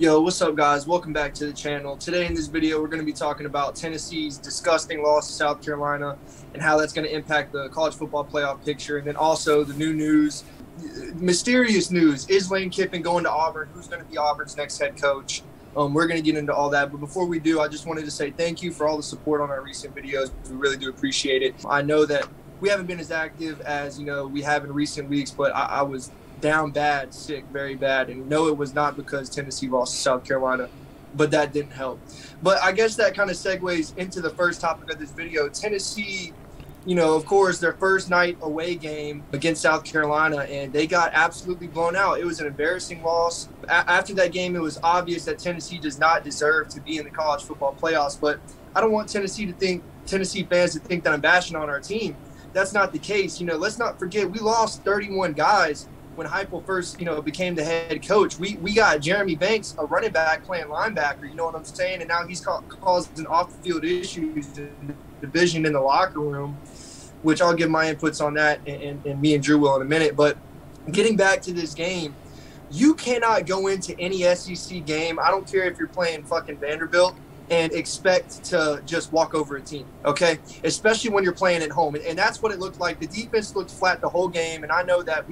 Yo, what's up, guys? Welcome back to the channel. Today in this video, we're going to be talking about Tennessee's disgusting loss to South Carolina and how that's going to impact the college football playoff picture. And then also the new news, mysterious news. Is Lane Kiffin going to Auburn? Who's going to be Auburn's next head coach? We're going to get into all that. But before we do, I just wanted to say thank you for all the support on our recent videos. We really do appreciate it. I know that we haven't been as active as, we have in recent weeks, but I was down bad, sick, very bad. And no, it was not because Tennessee lost to South Carolina, but that didn't help. But I guess that kind of segues into the first topic of this video. Tennessee, of course, their first night away game against South Carolina, and they got absolutely blown out. It was an embarrassing loss. After that game, it was obvious that Tennessee does not deserve to be in the college football playoffs. But I don't want Tennessee fans to think that I'm bashing on our team. That's not the case. Let's not forget we lost 31 guys when Heupel first, became the head coach. We got Jeremy Banks, a running back, playing linebacker, you know what I'm saying? And now he's causing off-the-field issues in the division in the locker room, which I'll give my inputs on that, and me and Drew will in a minute. But getting back to this game, you cannot go into any SEC game, I don't care if you're playing fucking Vanderbilt, and expect to just walk over a team, okay? Especially when you're playing at home. And that's what it looked like. The defense looked flat the whole game, and I know that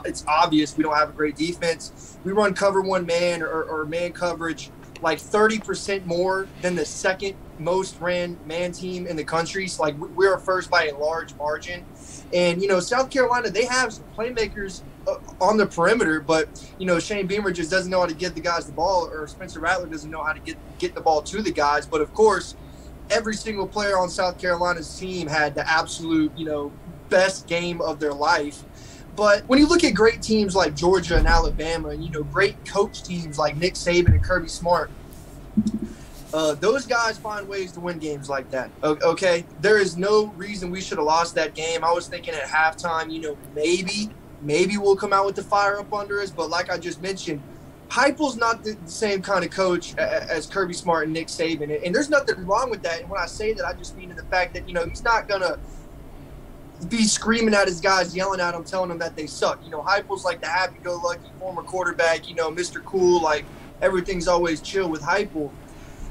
it's obvious we don't have a great defense. We run cover one man or man coverage like 30% more than the second most ran man team in the country. So, we're first by a large margin. And, South Carolina, they have some playmakers on the perimeter, but, Shane Beamer just doesn't know how to get the guys the ball, or Spencer Rattler doesn't know how to get the ball to the guys. But, of course, every single player on South Carolina's team had the absolute, best game of their life. But when you look at great teams like Georgia and Alabama, and, great coach teams like Nick Saban and Kirby Smart, those guys find ways to win games like that, okay? There is no reason we should have lost that game. I was thinking at halftime, maybe we'll come out with the fire up under us. But like I just mentioned, Heupel's not the same kind of coach as Kirby Smart and Nick Saban. And there's nothing wrong with that. And when I say that, I just mean in the fact that, he's not going to be screaming at his guys, yelling at them, telling them that they suck. Heupel's like the happy-go-lucky former quarterback, Mr. Cool, like everything's always chill with Heupel.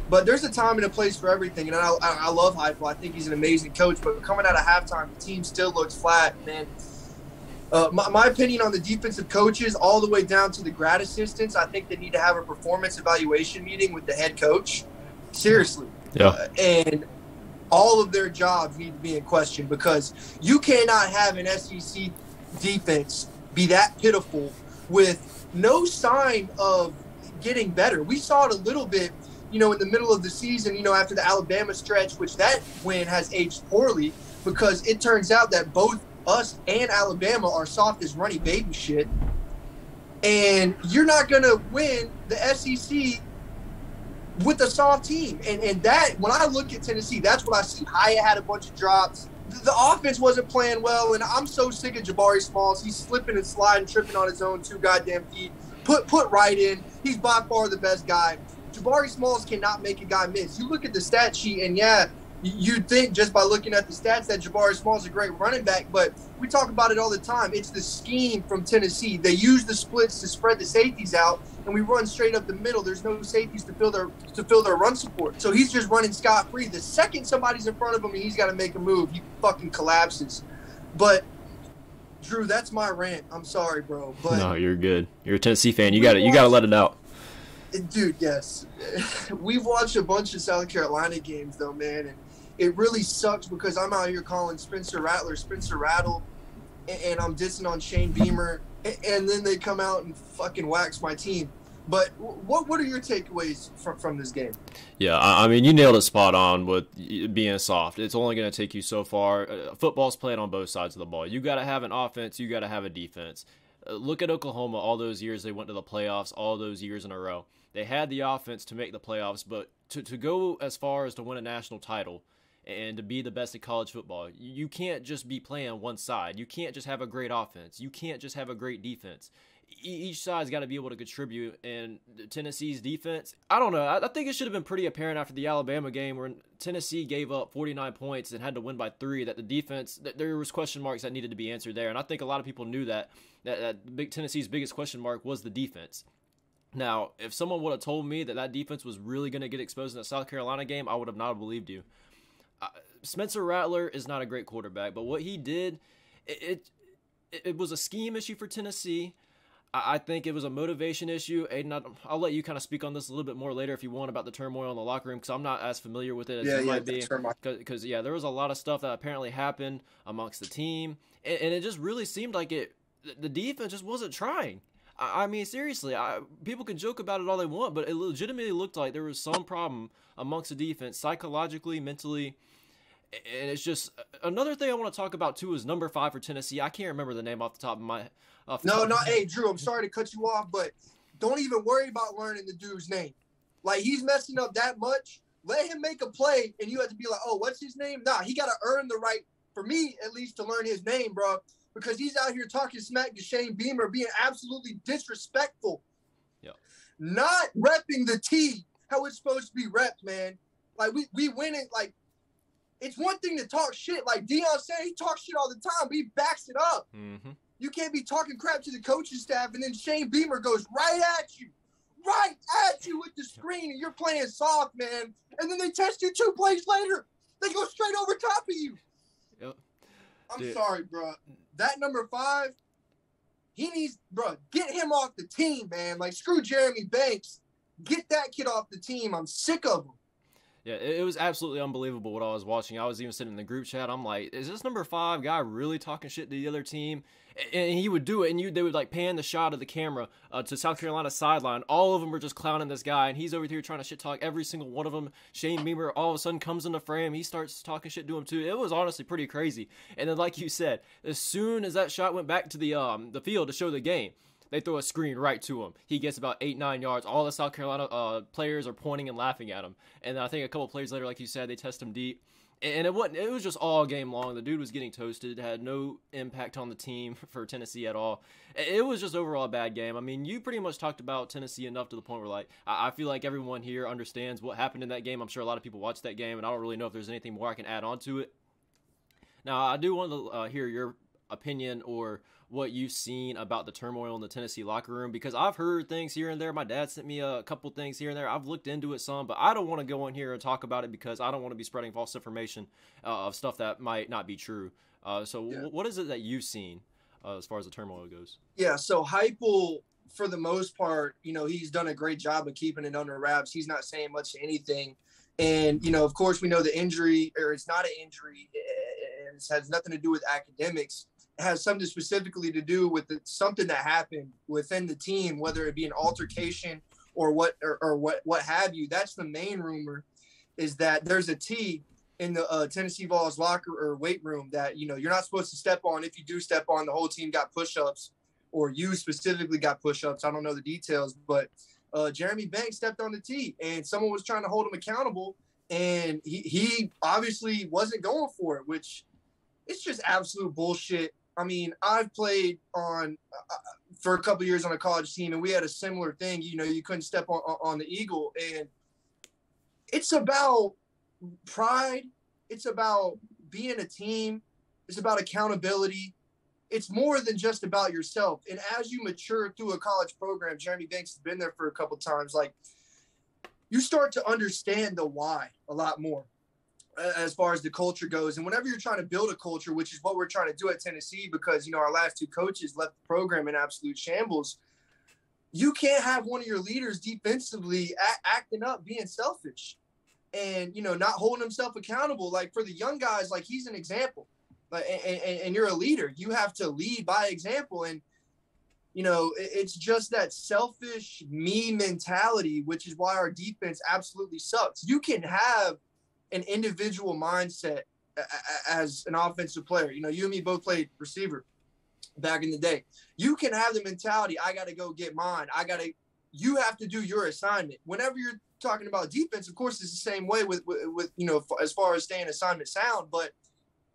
But there's a time and a place for everything, and I love Heupel. I think he's an amazing coach. But coming out of halftime, the team still looks flat, man. My opinion on the defensive coaches, all the way down to the grad assistants, I think they need to have a performance evaluation meeting with the head coach. Seriously. Yeah. And all of their jobs need to be in question, because you cannot have an SEC defense be that pitiful with no sign of getting better. We saw it a little bit, in the middle of the season, after the Alabama stretch, which that win has aged poorly, because it turns out that both us and Alabama are soft as runny baby shit. And you're not going to win the SEC with a soft team. And that, when I look at Tennessee, that's what I see. Hyatt had a bunch of drops. The offense wasn't playing well, and I'm so sick of Jabari Smalls. He's slipping and sliding, tripping on his own two goddamn feet. Put right in. He's by far the best guy. Jabari Smalls cannot make a guy miss. You look at the stat sheet, and yeah, you'd think just by looking at the stats that Jabari Smalls is a great running back, but we talk about it all the time. It's the scheme from Tennessee. They use the splits to spread the safeties out, and we run straight up the middle. There's no safeties to fill their run support. So he's just running scot-free. The second somebody's in front of him and he's got to make a move, he fucking collapses. But Drew, that's my rant. I'm sorry, bro. But no, you're good. You're a Tennessee fan. You got to let it out. Dude, yes. We've watched a bunch of South Carolina games, though, man, and it really sucks because I'm out here calling Spencer Rattler Spencer Rattle, and I'm dissing on Shane Beamer, and then they come out and fucking wax my team. But what are your takeaways from this game? Yeah, I mean, you nailed it spot on with being soft. It's only going to take you so far. Football's played on both sides of the ball. You got to have an offense. You got to have a defense. Look at Oklahoma. All those years they went to the playoffs, all those years in a row. They had the offense to make the playoffs, but to go as far as to win a national title and to be the best at college football, you can't just be playing one side. You can't just have a great offense. You can't just have a great defense. Each side's got to be able to contribute, and Tennessee's defense, I don't know. I think it should have been pretty apparent after the Alabama game where Tennessee gave up 49 points and had to win by 3 that the defense, that there was question marks that needed to be answered there, and I think a lot of people knew that Tennessee's biggest question mark was the defense. Now, if someone would have told me that that defense was really going to get exposed in the South Carolina game, I would have not believed you. Spencer Rattler is not a great quarterback, but what he did, it was a scheme issue for Tennessee. I think it was a motivation issue. Aiden, I'll let you kind of speak on this a little bit more later if you want about the turmoil in the locker room, because I'm not as familiar with it as you might be. Because there was a lot of stuff that apparently happened amongst the team, and it just really seemed like the defense just wasn't trying. I mean, seriously, people can joke about it all they want, but it legitimately looked like there was some problem amongst the defense, psychologically, mentally. And it's just another thing I want to talk about too is number 5 for Tennessee. I can't remember the name off the top of my. Hey, Drew, I'm sorry to cut you off, but don't even worry about learning the dude's name. Like, he's messing up that much. Let him make a play, and you have to be like, oh, what's his name? Nah, he got to earn the right, for me at least, to learn his name, bro, because he's out here talking smack to Shane Beamer, being absolutely disrespectful. Yeah. Not repping the T how it's supposed to be repped, man. Like, we win it, like, it's one thing to talk shit. Like Deion said, he talks shit all the time, but he backs it up. Mm-hmm. You can't be talking crap to the coaching staff, and then Shane Beamer goes right at you with the screen, and you're playing soft, man. And then they test you 2 plays later. They go straight over top of you. Yep. I'm sorry, bro. That number 5, he needs, bro, get him off the team, man. Like, screw Jeremy Banks. Get that kid off the team. I'm sick of him. Yeah, it was absolutely unbelievable what I was watching. I was even sitting in the group chat. I'm like, is this number 5 guy really talking shit to the other team? And he would do it, and they would like pan the shot of the camera to South Carolina's sideline. All of them were just clowning this guy, and he's over here trying to shit talk every single one of them. Shane Beamer all of a sudden comes in the frame. He starts talking shit to him too. It was honestly pretty crazy. And then, like you said, as soon as that shot went back to the field to show the game, they throw a screen right to him. He gets about 8-9 yards. All the South Carolina players are pointing and laughing at him. And I think a couple plays later, like you said, they test him deep. And it was just all game long. The dude was getting toasted. Had no impact on the team for Tennessee at all. It was just overall a bad game. I mean, you pretty much talked about Tennessee enough to the point where, like, I feel like everyone here understands what happened in that game. I'm sure a lot of people watched that game, and I don't really know if there's anything more I can add on to it. Now, I do want to hear your opinion or what you've seen about the turmoil in the Tennessee locker room, because I've heard things here and there. My dad sent me a couple things here and there. I've looked into it some, but I don't want to go in here and talk about it because I don't want to be spreading false information of stuff that might not be true. What is it that you've seen as far as the turmoil goes? Yeah, so Heupel, for the most part, he's done a great job of keeping it under wraps. He's not saying much of anything. And, of course, we know the injury, or it's not an injury. It has nothing to do with academics. It has something specifically to do with something that happened within the team, whether it be an altercation or what have you. That's the main rumor, is that there's a T in the Tennessee Vols locker or weight room that, you're not supposed to step on. If you do step on, the whole team got push-ups, or you specifically got push-ups. I don't know the details, but Jeremy Banks stepped on the T, and someone was trying to hold him accountable, and he obviously wasn't going for it, which it's just absolute bullshit. I mean, I've played for a couple of years on a college team, and we had a similar thing. You couldn't step on the Eagle, and it's about pride. It's about being a team. It's about accountability. It's more than just about yourself. And as you mature through a college program, Jeremy Banks has been there for a couple of times, like, you start to understand the why a lot more as far as the culture goes. And whenever you're trying to build a culture, which is what we're trying to do at Tennessee, because, our last 2 coaches left the program in absolute shambles, you can't have one of your leaders defensively acting up, being selfish and, not holding himself accountable. Like, for the young guys, like, he's an example. Like, and you're a leader. You have to lead by example. And, it's just that selfish me mentality, which is why our defense absolutely sucks. You can have an individual mindset as an offensive player. You and me both played receiver back in the day. You can have the mentality, I got to go get mine. You have to do your assignment. Whenever you're talking about defense, of course, it's the same way with as far as staying assignment sound, but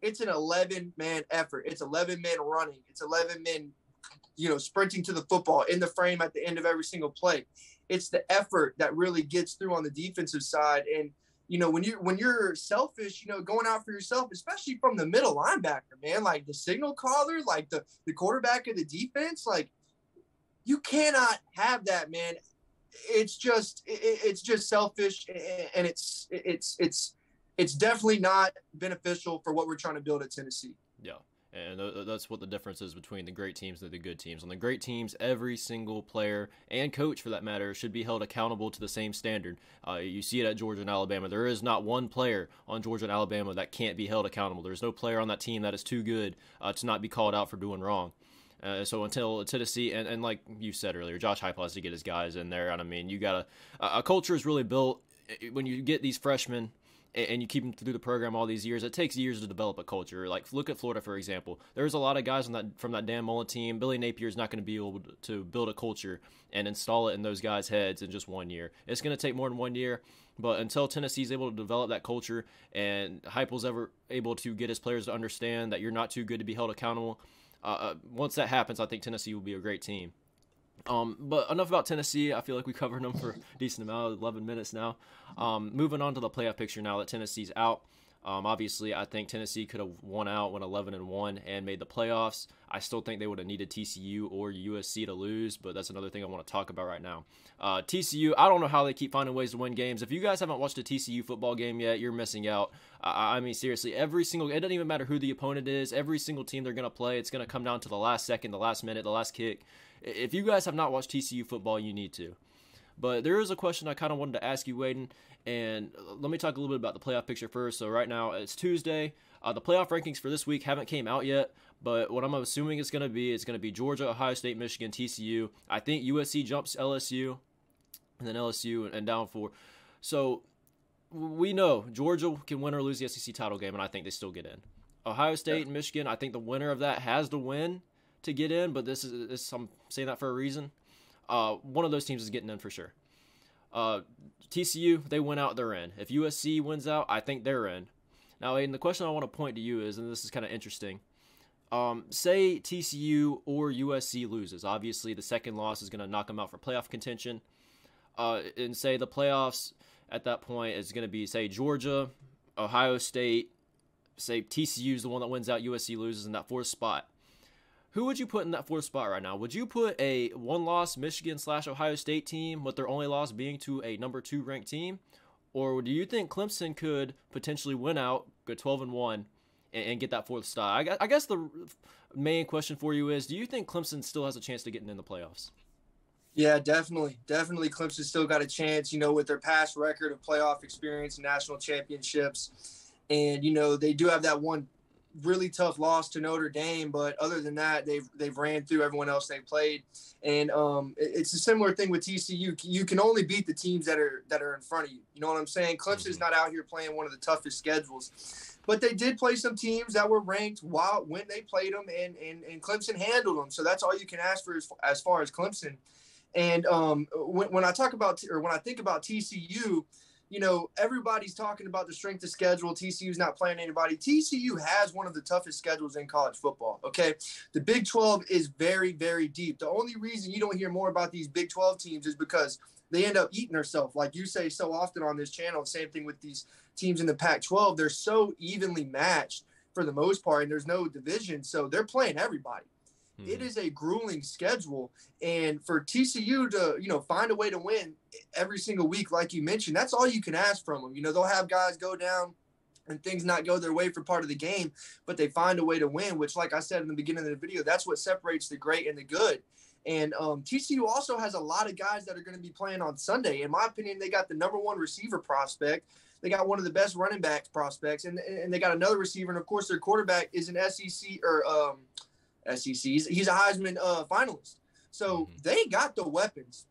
it's an 11-man effort. It's 11 men running. It's 11 men, sprinting to the football in the frame at the end of every single play. It's the effort that really gets through on the defensive side. And, when you're selfish, going out for yourself, especially from the middle linebacker, man, like the signal caller, like the quarterback of the defense, like, you cannot have that, man. it's just selfish, and it's definitely not beneficial for what we're trying to build at Tennessee. Yeah. And that's what the difference is between the great teams and the good teams. On the great teams, every single player and coach, for that matter, should be held accountable to the same standard. You see it at Georgia and Alabama. There is not one player on Georgia and Alabama that can't be held accountable. There's no player on that team that is too good to not be called out for doing wrong. So until Tennessee, and like you said earlier, Josh Heupel has to get his guys in there. And I mean, you got a culture is really built when you get these freshmen and you keep them through the program all these years. It takes years to develop a culture. Like, look at Florida, for example. There's a lot of guys from that Dan Mullen team. Billy Napier is not going to be able to build a culture and install it in those guys' heads in just 1 year. It's going to take more than 1 year, but until Tennessee's able to develop that culture and Heupel's ever able to get his players to understand that you're not too good to be held accountable, once that happens, I think Tennessee will be a great team. But enough about Tennessee. I feel like we covered them for a decent amount, 11 minutes now. Moving on to the playoff picture now that Tennessee's out. Obviously, I think Tennessee could have went 11-1 and made the playoffs. I still think they would have needed TCU or USC to lose, but that's another thing I want to talk about right now. TCU, I don't know how they keep finding ways to win games. If you guys haven't watched a TCU football game yet, you're missing out. I mean, seriously, it doesn't even matter who the opponent is. Every single team they're going to play, it's going to come down to the last second, the last minute, the last kick. If you guys have not watched TCU football, you need to. But there is a question I kind of wanted to ask you, Waden, and let me talk a little bit about the playoff picture first. So right now, it's Tuesday. The playoff rankings for this week haven't came out yet, but what I'm assuming it's going to be Georgia, Ohio State, Michigan, TCU. I think USC jumps LSU, and then LSU and down 4. So we know Georgia can win or lose the SEC title game, and I think they still get in. Ohio State and Michigan, I think the winner of that has to win to get in, but this is I'm saying that for a reason. One of those teams is getting in for sure. TCU, they win out, they're in. If USC wins out, I think they're in. Now, Aiden, the question I want to point to you is, and this is kind of interesting, say TCU or USC loses. Obviously, the second loss is going to knock them out for playoff contention. And say the playoffs at that point is going to be, say, Georgia, Ohio State, say TCU is the one that wins out, USC loses in that 4th spot. Who would you put in that 4th spot right now? Would you put a one-loss Michigan/Ohio State team with their only loss being to a number 2 ranked team? Or do you think Clemson could potentially win out, go 12-1, and get that 4th spot? I guess the main question for you is, do you think Clemson still has a chance to get in the playoffs? Yeah, definitely. Definitely Clemson still got a chance, with their past record of playoff experience and national championships. And, they do have that one really tough loss to Notre Dame, but other than that, they've ran through everyone else they played. And it's a similar thing with TCU. You can only beat the teams that are in front of you. You know what I'm saying? Clemson's not out here playing one of the toughest schedules, but they did play some teams that were ranked when they played them, and Clemson handled them. So that's all you can ask for as far as Clemson. And when I think about TCU, everybody's talking about the strength of schedule. TCU's not playing anybody. TCU has one of the toughest schedules in college football, okay? The Big 12 is very, very deep. The only reason you don't hear more about these Big 12 teams is because they end up eating themselves, like you say so often on this channel. Same thing with these teams in the Pac-12. They're so evenly matched for the most part, and there's no division, so they're playing everybody. It is a grueling schedule, and for TCU to, find a way to win every single week, like you mentioned, that's all you can ask from them. They'll have guys go down and things not go their way for part of the game, but they find a way to win, which, like I said in the beginning of the video, that's what separates the great and the good. And TCU also has a lot of guys that are going to be playing on Sunday. In my opinion, they got the number 1 receiver prospect. They got one of the best running backs prospects, and they got another receiver. And, of course, their quarterback is an SEC or SECs. He's a Heisman finalist. So they got the weapons.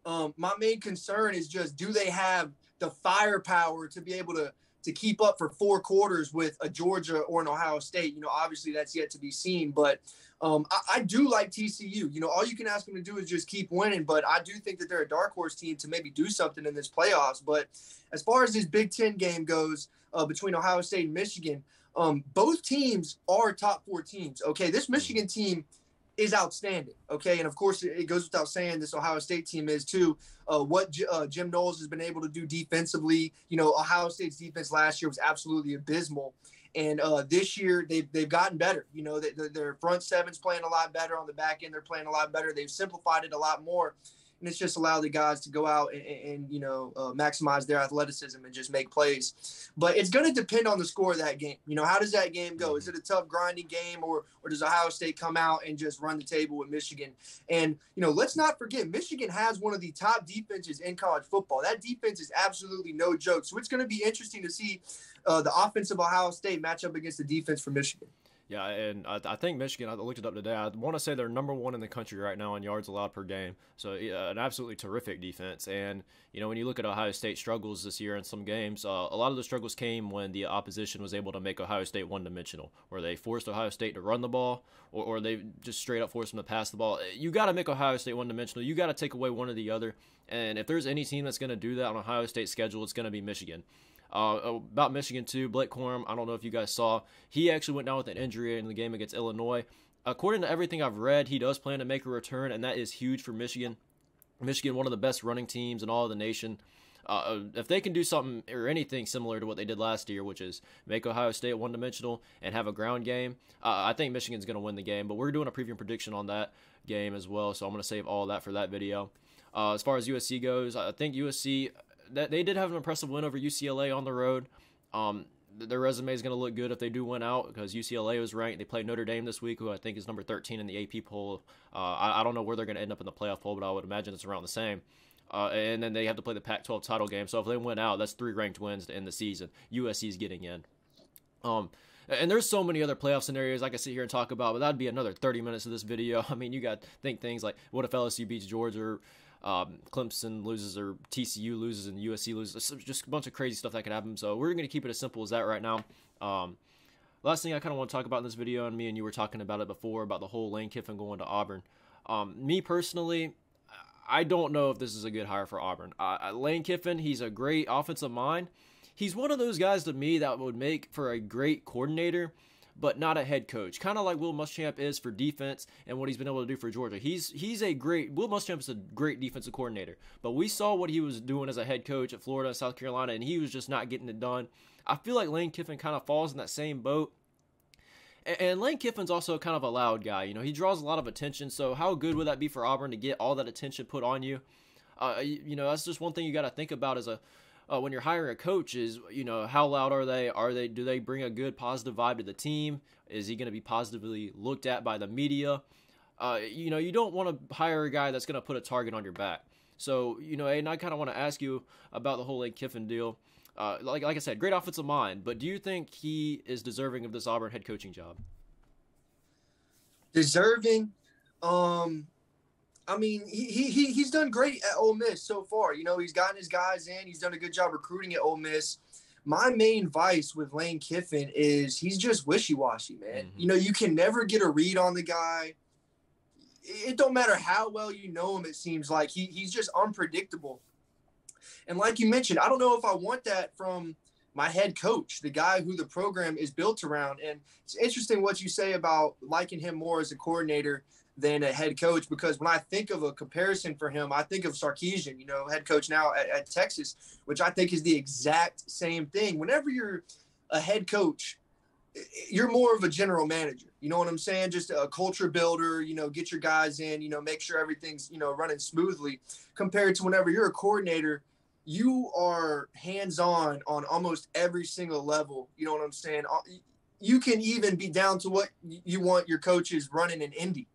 My main concern is just, do they have the firepower to be able to keep up for 4 quarters with a Georgia or an Ohio State? Obviously that's yet to be seen, but I do like TCU. All you can ask them to do is just keep winning, but I do think that they're a dark horse team to maybe do something in this playoffs. But as far as this Big Ten game goes, between Ohio State and Michigan, both teams are top 4 teams. Okay, this Michigan team is outstanding. Okay, and of course it goes without saying this Ohio State team is too. What Jim Knowles has been able to do defensively, Ohio State's defense last year was absolutely abysmal, and this year they've gotten better. Their front seven's playing a lot better. On the back end, they're playing a lot better. They've simplified it a lot more. and it's just allow the guys to go out and maximize their athleticism and just make plays. But it's going to depend on the score of that game. How does that game go? Is it a tough, grinding game, or does Ohio State come out and just run the table with Michigan? And, let's not forget, Michigan has one of the top defenses in college football. That defense is absolutely no joke. So it's going to be interesting to see the offense of Ohio State match up against the defense for Michigan. Yeah, and I think Michigan, I looked it up today, I want to say they're number 1 in the country right now in yards allowed per game. So an absolutely terrific defense. And, when you look at Ohio State struggles this year in some games, a lot of the struggles came when the opposition was able to make Ohio State one-dimensional, where they forced Ohio State to run the ball, or they just straight up forced them to pass the ball. You got to make Ohio State one-dimensional. You got to take away one or the other. And if there's any team that's going to do that on Ohio State's schedule, it's going to be Michigan. About Michigan too, Blake Corum, I don't know if you guys saw, he actually went down with an injury in the game against Illinois. According to everything I've read, he does plan to make a return, and that is huge for Michigan. Michigan, one of the best running teams in all of the nation. If they can do something or anything similar to what they did last year, which is make Ohio State one-dimensional and have a ground game, I think Michigan's going to win the game. But we're doing a preview and prediction on that game as well, so I'm going to save all that for that video. As far as USC goes, I think USC, they did have an impressive win over UCLA on the road. Their resume is going to look good if they do win out, because UCLA was ranked. They played Notre Dame this week, who I think is number 13 in the AP poll. I don't know where they're going to end up in the playoff poll, but I would imagine it's around the same. And then they have to play the Pac-12 title game. So if they win out, that's 3 ranked wins to end the season. USC's getting in. And there's so many other playoff scenarios I could sit here and talk about, but that'd be another 30 minutes of this video. I mean, you got to think things like, what if LSU beats Georgia, or Clemson loses, or TCU loses and USC loses? It's just a bunch of crazy stuff that could happen. So we're going to keep it as simple as that right now. Last thing I kind of want to talk about in this video, and me and you were talking about it before, about the whole Lane Kiffin going to Auburn. Me personally, I don't know if this is a good hire for Auburn. Lane Kiffin, he's a great offensive mind. He's one of those guys to me that would make for a great coordinator, but not a head coach. Kind of like Will Muschamp is for defense and what he's been able to do for Georgia. Will Muschamp is a great defensive coordinator, but we saw what he was doing as a head coach at Florida and South Carolina, and he was just not getting it done. I feel like Lane Kiffin kind of falls in that same boat. And Lane Kiffin's also kind of a loud guy. He draws a lot of attention, so how good would that be for Auburn to get all that attention put on you? That's just one thing you got to think about as when you're hiring a coach is, how loud are they? Do they bring a good positive vibe to the team? Is he going to be positively looked at by the media? You don't want to hire a guy that's going to put a target on your back. So, and I kind of want to ask you about the whole Lane Kiffin deal. Like I said, great offensive mind, but do you think he is deserving of this Auburn head coaching job? Deserving? I mean, he's done great at Ole Miss so far. He's gotten his guys in. He's done a good job recruiting at Ole Miss. My main vice with Lane Kiffin is he's just wishy-washy, man. Mm-hmm. You can never get a read on the guy. It don't matter how well you know him, it seems like. He's just unpredictable. And like you mentioned, I don't know if I want that from my head coach, the guy who the program is built around. And it's interesting what you say about liking him more as a coordinator than a head coach, because when I think of a comparison for him, I think of Sarkisian, head coach now at Texas, which I think is the exact same thing. Whenever you're a head coach, you're more of a general manager. You know what I'm saying? Just a culture builder, get your guys in, make sure everything's, running smoothly, compared to whenever you're a coordinator, you are hands-on on almost every single level. You know what I'm saying? You can even be down to what you want your coaches running in Indy.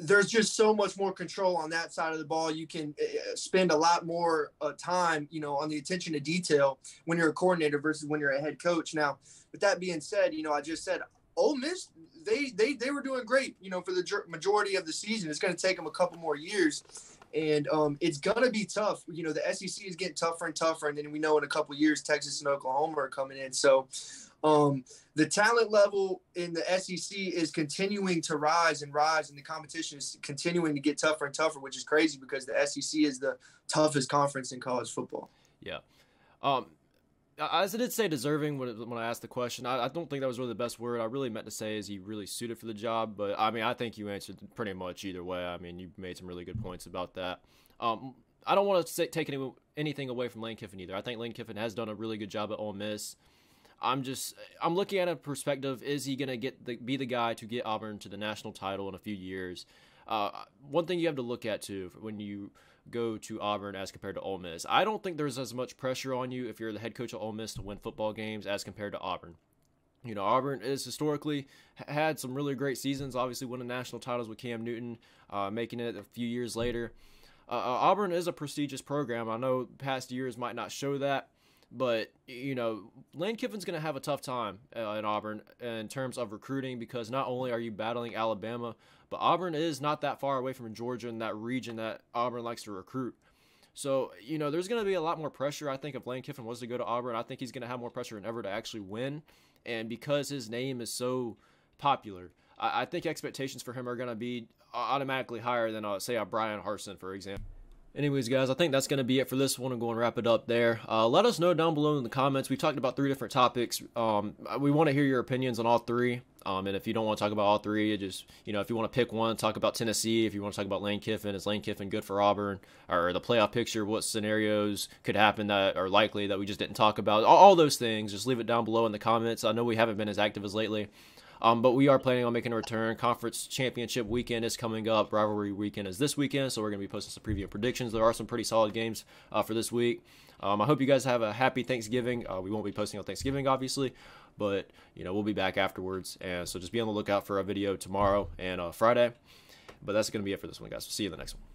There's just so much more control on that side of the ball. You can spend a lot more time, on the attention to detail when you're a coordinator versus when you're a head coach. Now, with that being said, I just said Ole Miss, they were doing great, for the majority of the season. It's going to take them a couple more years, and it's going to be tough. The SEC is getting tougher and tougher, and then we know in a couple years Texas and Oklahoma are coming in. So the talent level in the SEC is continuing to rise, and the competition is continuing to get tougher and tougher, which is crazy because the SEC is the toughest conference in college football. Yeah. As I did say deserving when I asked the question, I don't think that was really the best word. I really meant to say is he really suited for the job, but I think you answered pretty much either way. You made some really good points about that. I don't want to take anything away from Lane Kiffin either. I think Lane Kiffin has done a really good job at Ole Miss. I'm looking at a perspective, is he going to be the guy to get Auburn to the national title in a few years? One thing you have to look at too when you go to Auburn as compared to Ole Miss, I don't think there's as much pressure on you if you're the head coach of Ole Miss to win football games as compared to Auburn. You know, Auburn is historically had some really great seasons, obviously winning national titles with Cam Newton, making it a few years later. Auburn is a prestigious program. I know past years might not show that, but, you know, Lane Kiffin's going to have a tough time in Auburn in terms of recruiting, because not only are you battling Alabama, but Auburn is not that far away from Georgia in that region that Auburn likes to recruit. So, you know, there's going to be a lot more pressure, I think, if Lane Kiffin was to go to Auburn. I think he's going to have more pressure than ever to actually win. And because his name is so popular, I think expectations for him are going to be automatically higher than, say, a Brian Harsin, for example. Anyways, guys, I think that's going to be it for this one. I'm going to wrap it up there. Let us know down below in the comments. We talked about 3 different topics. We want to hear your opinions on all 3. And if you don't want to talk about all 3, just, you know, if you want to pick one, talk about Tennessee. If you want to talk about Lane Kiffin, is Lane Kiffin good for Auburn? Or the playoff picture, what scenarios could happen that are likely that we just didn't talk about? All those things, just leave it down below in the comments. I know we haven't been as active as lately. But we are planning on making a return. Conference championship weekend is coming up. Rivalry weekend is this weekend, so we're going to be posting some preview and predictions. There are some pretty solid games for this week. I hope you guys have a happy Thanksgiving. We won't be posting on Thanksgiving, obviously, but, you know, we'll be back afterwards. And so just be on the lookout for a video tomorrow and Friday. But that's going to be it for this one, guys. See you in the next one.